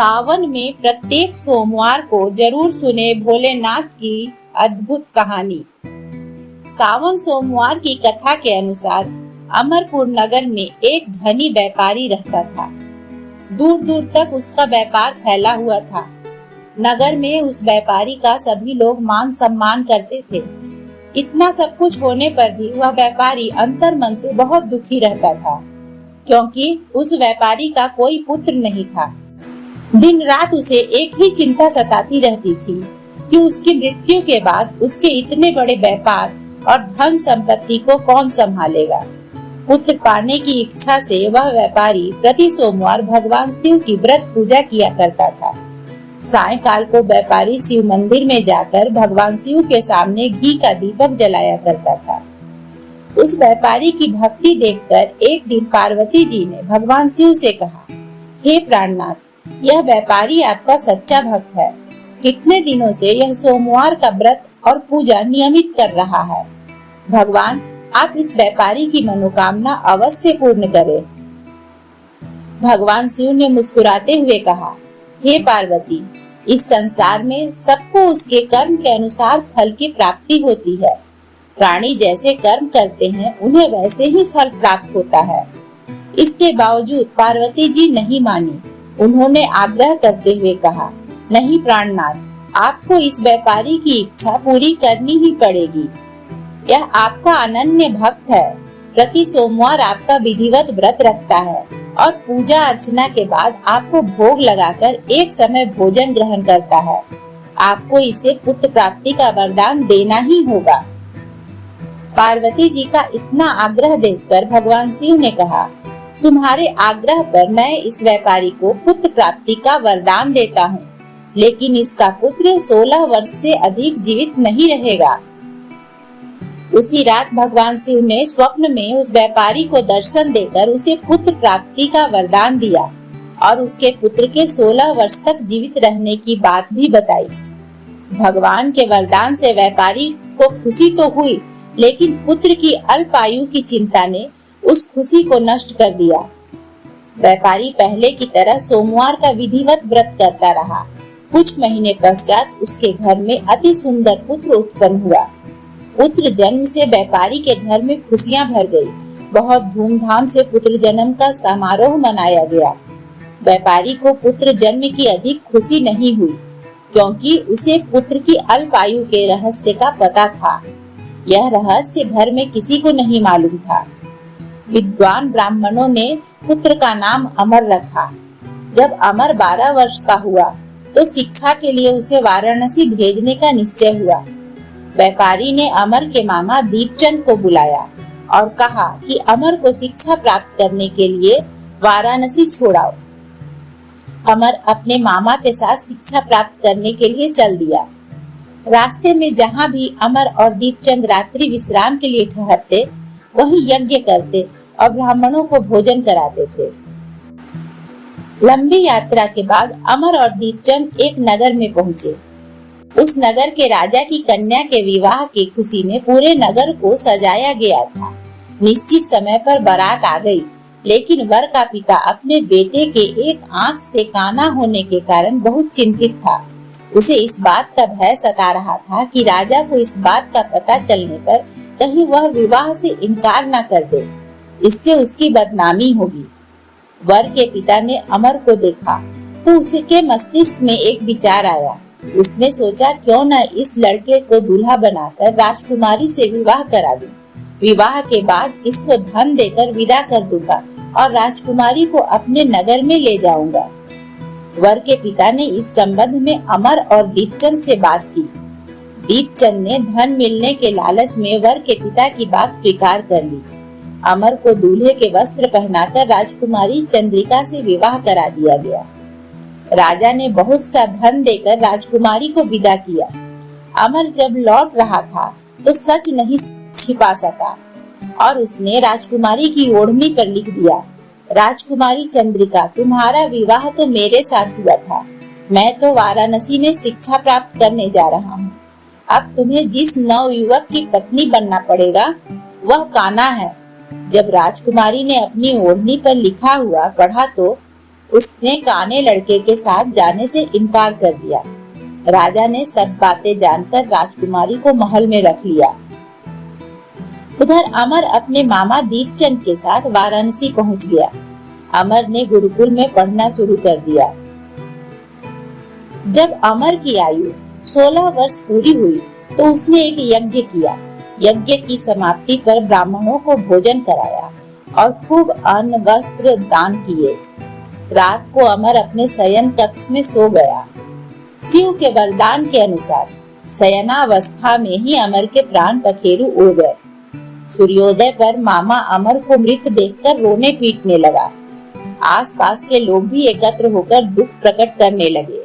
सावन में प्रत्येक सोमवार को जरूर सुने भोलेनाथ की अद्भुत कहानी। सावन सोमवार की कथा के अनुसार अमरपुर नगर में एक धनी व्यापारी रहता था। दूर दूर तक उसका व्यापार फैला हुआ था। नगर में उस व्यापारी का सभी लोग मान सम्मान करते थे। इतना सब कुछ होने पर भी वह व्यापारी अंतर मन से बहुत दुखी रहता था, क्योंकि उस व्यापारी का कोई पुत्र नहीं था। दिन रात उसे एक ही चिंता सताती रहती थी कि उसकी मृत्यु के बाद उसके इतने बड़े व्यापार और धन संपत्ति को कौन संभालेगा। पुत्र पाने की इच्छा से वह व्यापारी प्रति सोमवार भगवान शिव की व्रत पूजा किया करता था। सायंकाल को व्यापारी शिव मंदिर में जाकर भगवान शिव के सामने घी का दीपक जलाया करता था। उस व्यापारी की भक्ति देखकर एक दिन पार्वती जी ने भगवान शिव से कहा, हे प्राणनाथ, यह व्यापारी आपका सच्चा भक्त है। कितने दिनों से यह सोमवार का व्रत और पूजा नियमित कर रहा है। भगवान, आप इस व्यापारी की मनोकामना अवश्य पूर्ण करें। भगवान शिव ने मुस्कुराते हुए कहा, हे पार्वती, इस संसार में सबको उसके कर्म के अनुसार फल की प्राप्ति होती है। प्राणी जैसे कर्म करते हैं उन्हें वैसे ही फल प्राप्त होता है। इसके बावजूद पार्वती जी नहीं मानी। उन्होंने आग्रह करते हुए कहा, नहीं प्राणनाथ, आपको इस व्यापारी की इच्छा पूरी करनी ही पड़ेगी। यह आपका अनन्य भक्त है। प्रति सोमवार आपका विधिवत व्रत रखता है और पूजा अर्चना के बाद आपको भोग लगाकर एक समय भोजन ग्रहण करता है। आपको इसे पुत्र प्राप्ति का वरदान देना ही होगा। पार्वती जी का इतना आग्रह देखकर भगवान शिव ने कहा, तुम्हारे आग्रह पर मैं इस व्यापारी को पुत्र प्राप्ति का वरदान देता हूँ, लेकिन इसका पुत्र 16 वर्ष से अधिक जीवित नहीं रहेगा। उसी रात भगवान शिव ने स्वप्न में उस व्यापारी को दर्शन देकर उसे पुत्र प्राप्ति का वरदान दिया और उसके पुत्र के 16 वर्ष तक जीवित रहने की बात भी बताई। भगवान के वरदान से व्यापारी को खुशी तो हुई, लेकिन पुत्र की अल्प आयु की चिंता ने उस खुशी को नष्ट कर दिया। व्यापारी पहले की तरह सोमवार का विधिवत व्रत करता रहा। कुछ महीने पश्चात उसके घर में अति सुंदर पुत्र उत्पन्न हुआ। पुत्र जन्म से व्यापारी के घर में खुशियां भर गई। बहुत धूमधाम से पुत्र जन्म का समारोह मनाया गया। व्यापारी को पुत्र जन्म की अधिक खुशी नहीं हुई, क्योंकि उसे पुत्र की अल्प आयु के रहस्य का पता था। यह रहस्य घर में किसी को नहीं मालूम था। विद्वान ब्राह्मणों ने पुत्र का नाम अमर रखा। जब अमर 12 वर्ष का हुआ तो शिक्षा के लिए उसे वाराणसी भेजने का निश्चय हुआ। व्यापारी ने अमर के मामा दीपचंद को बुलाया और कहा कि अमर को शिक्षा प्राप्त करने के लिए वाराणसी छोड़ाओ। अमर अपने मामा के साथ शिक्षा प्राप्त करने के लिए चल दिया। रास्ते में जहाँ भी अमर और दीपचंद रात्रि विश्राम के लिए ठहरते, वही यज्ञ करते और ब्राह्मणों को भोजन कराते थे। लंबी यात्रा के बाद अमर और दीपचंद एक नगर में पहुँचे। उस नगर के राजा की कन्या के विवाह की खुशी में पूरे नगर को सजाया गया था। निश्चित समय पर बारात आ गई, लेकिन वर का पिता अपने बेटे के एक आंख से काना होने के कारण बहुत चिंतित था। उसे इस बात का भय सता रहा था कि राजा को इस बात का पता चलने पर कहीं वह विवाह से इनकार न कर दे, इससे उसकी बदनामी होगी। वर के पिता ने अमर को देखा तो उसके मस्तिष्क में एक विचार आया। उसने सोचा, क्यों न इस लड़के को दूल्हा बनाकर राजकुमारी से विवाह करा दूं। विवाह के बाद इसको धन देकर विदा कर दूंगा और राजकुमारी को अपने नगर में ले जाऊंगा। वर के पिता ने इस संबंध में अमर और दीपचंद से बात की। दीपचंद ने धन मिलने के लालच में वर के पिता की बात स्वीकार कर ली। अमर को दूल्हे के वस्त्र पहनाकर राजकुमारी चंद्रिका से विवाह करा दिया गया। राजा ने बहुत सा धन देकर राजकुमारी को विदा किया। अमर जब लौट रहा था तो सच नहीं छिपा सका और उसने राजकुमारी की ओढ़नी पर लिख दिया, राजकुमारी चंद्रिका, तुम्हारा विवाह तो मेरे साथ हुआ था। मैं तो वाराणसी में शिक्षा प्राप्त करने जा रहा हूँ। अब तुम्हें जिस नवयुवक की पत्नी बनना पड़ेगा वह काना है। जब राजकुमारी ने अपनी ओढ़नी पर लिखा हुआ पढ़ा तो उसने काने लड़के के साथ जाने से इनकार कर दिया। राजा ने सब बातें जानकर राजकुमारी को महल में रख लिया। उधर अमर अपने मामा दीपचंद के साथ वाराणसी पहुंच गया। अमर ने गुरुकुल में पढ़ना शुरू कर दिया। जब अमर की आयु 16 वर्ष पूरी हुई तो उसने एक यज्ञ किया। यज्ञ की समाप्ति पर ब्राह्मणों को भोजन कराया और खूब अन्न वस्त्र दान किए। रात को अमर अपने शयन कक्ष में सो गया। शिव के वरदान के अनुसार शयनावस्था में ही अमर के प्राण पखेरु उड़ गए। सूर्योदय पर मामा अमर को मृत देखकर रोने पीटने लगा। आसपास के लोग भी एकत्र होकर दुख प्रकट करने लगे।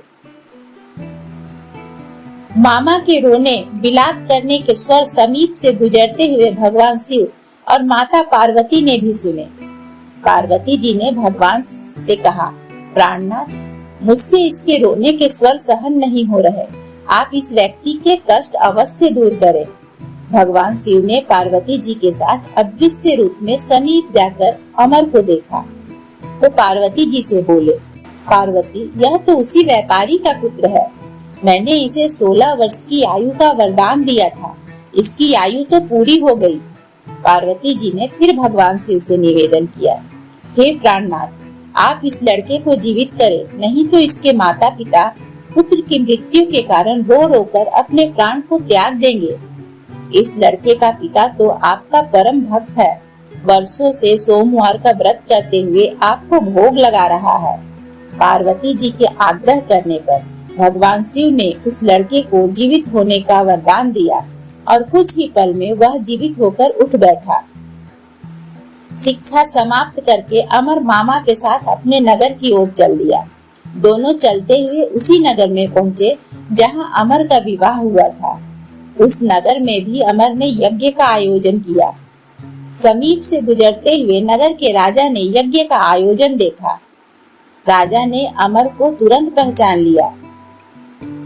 मामा के रोने विलाप करने के स्वर समीप से गुजरते हुए भगवान शिव और माता पार्वती ने भी सुने। पार्वती जी ने भगवान से कहा, प्राणनाथ, मुझसे इसके रोने के स्वर सहन नहीं हो रहे। आप इस व्यक्ति के कष्ट अवश्य दूर करें। भगवान शिव ने पार्वती जी के साथ अदृश्य रूप में समीप जाकर अमर को देखा तो पार्वती जी से बोले, पार्वती, यह तो उसी व्यापारी का पुत्र है। मैंने इसे 16 वर्ष की आयु का वरदान दिया था। इसकी आयु तो पूरी हो गई। पार्वती जी ने फिर भगवान शिव से निवेदन किया, हे प्राणनाथ, आप इस लड़के को जीवित करें, नहीं तो इसके माता पिता पुत्र की मृत्यु के कारण रो रो कर अपने प्राण को त्याग देंगे। इस लड़के का पिता तो आपका परम भक्त है। वर्षों से सोमवार का व्रत करते हुए आपको भोग लगा रहा है। पार्वती जी के आग्रह करने पर भगवान शिव ने उस लड़के को जीवित होने का वरदान दिया और कुछ ही पल में वह जीवित होकर उठ बैठा। शिक्षा समाप्त करके अमर मामा के साथ अपने नगर की ओर चल दिया। दोनों चलते हुए उसी नगर में पहुंचे जहां अमर का विवाह हुआ था। उस नगर में भी अमर ने यज्ञ का आयोजन किया। समीप से गुजरते हुए नगर के राजा ने यज्ञ का आयोजन देखा। राजा ने अमर को तुरंत पहचान लिया।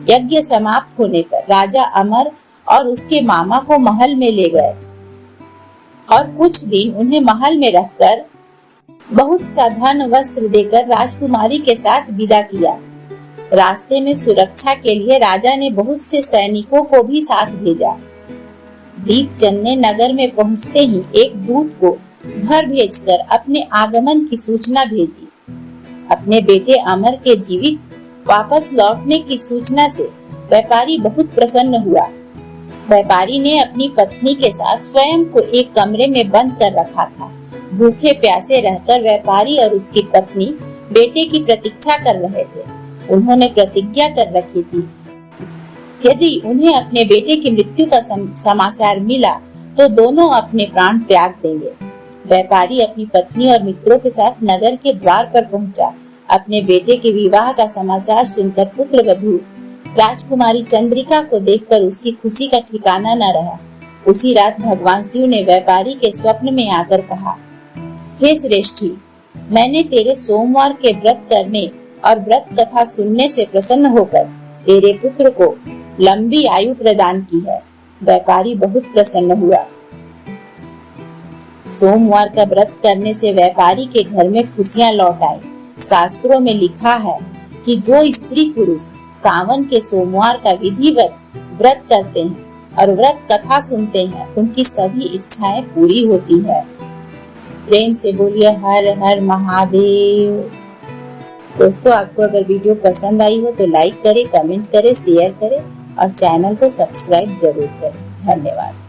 यज्ञ समाप्त होने पर राजा अमर और उसके मामा को महल में ले गए और कुछ दिन उन्हें महल में रखकर बहुत सा धन वस्त्र देकर राजकुमारी के साथ विदा किया। रास्ते में सुरक्षा के लिए राजा ने बहुत से सैनिकों को भी साथ भेजा। दीपचंद ने नगर में पहुंचते ही एक दूत को घर भेजकर अपने आगमन की सूचना भेजी। अपने बेटे अमर के जीवित वापस लौटने की सूचना से व्यापारी बहुत प्रसन्न हुआ। व्यापारी ने अपनी पत्नी के साथ स्वयं को एक कमरे में बंद कर रखा था। भूखे प्यासे रहकर व्यापारी और उसकी पत्नी बेटे की प्रतीक्षा कर रहे थे। उन्होंने प्रतिज्ञा कर रखी थी, यदि उन्हें अपने बेटे की मृत्यु का समाचार मिला तो दोनों अपने प्राण त्याग देंगे। व्यापारी अपनी पत्नी और मित्रों के साथ नगर के द्वार पर पहुंचा। अपने बेटे के विवाह का समाचार सुनकर पुत्र वधू राजकुमारी चंद्रिका को देखकर उसकी खुशी का ठिकाना न रहा। उसी रात भगवान शिव ने व्यापारी के स्वप्न में आकर कहा, हे श्रेष्ठी, मैंने तेरे सोमवार के व्रत करने और व्रत कथा सुनने से प्रसन्न होकर तेरे पुत्र को लंबी आयु प्रदान की है। व्यापारी बहुत प्रसन्न हुआ। सोमवार का व्रत करने से व्यापारी के घर में खुशियां लौट आई। शास्त्रों में लिखा है कि जो स्त्री पुरुष सावन के सोमवार का विधिवत व्रत करते हैं और व्रत कथा सुनते हैं, उनकी सभी इच्छाएं पूरी होती है। प्रेम से बोलिए हर हर महादेव। दोस्तों, आपको अगर वीडियो पसंद आई हो तो लाइक करें, कमेंट करें, शेयर करें और चैनल को सब्सक्राइब जरूर करें। धन्यवाद।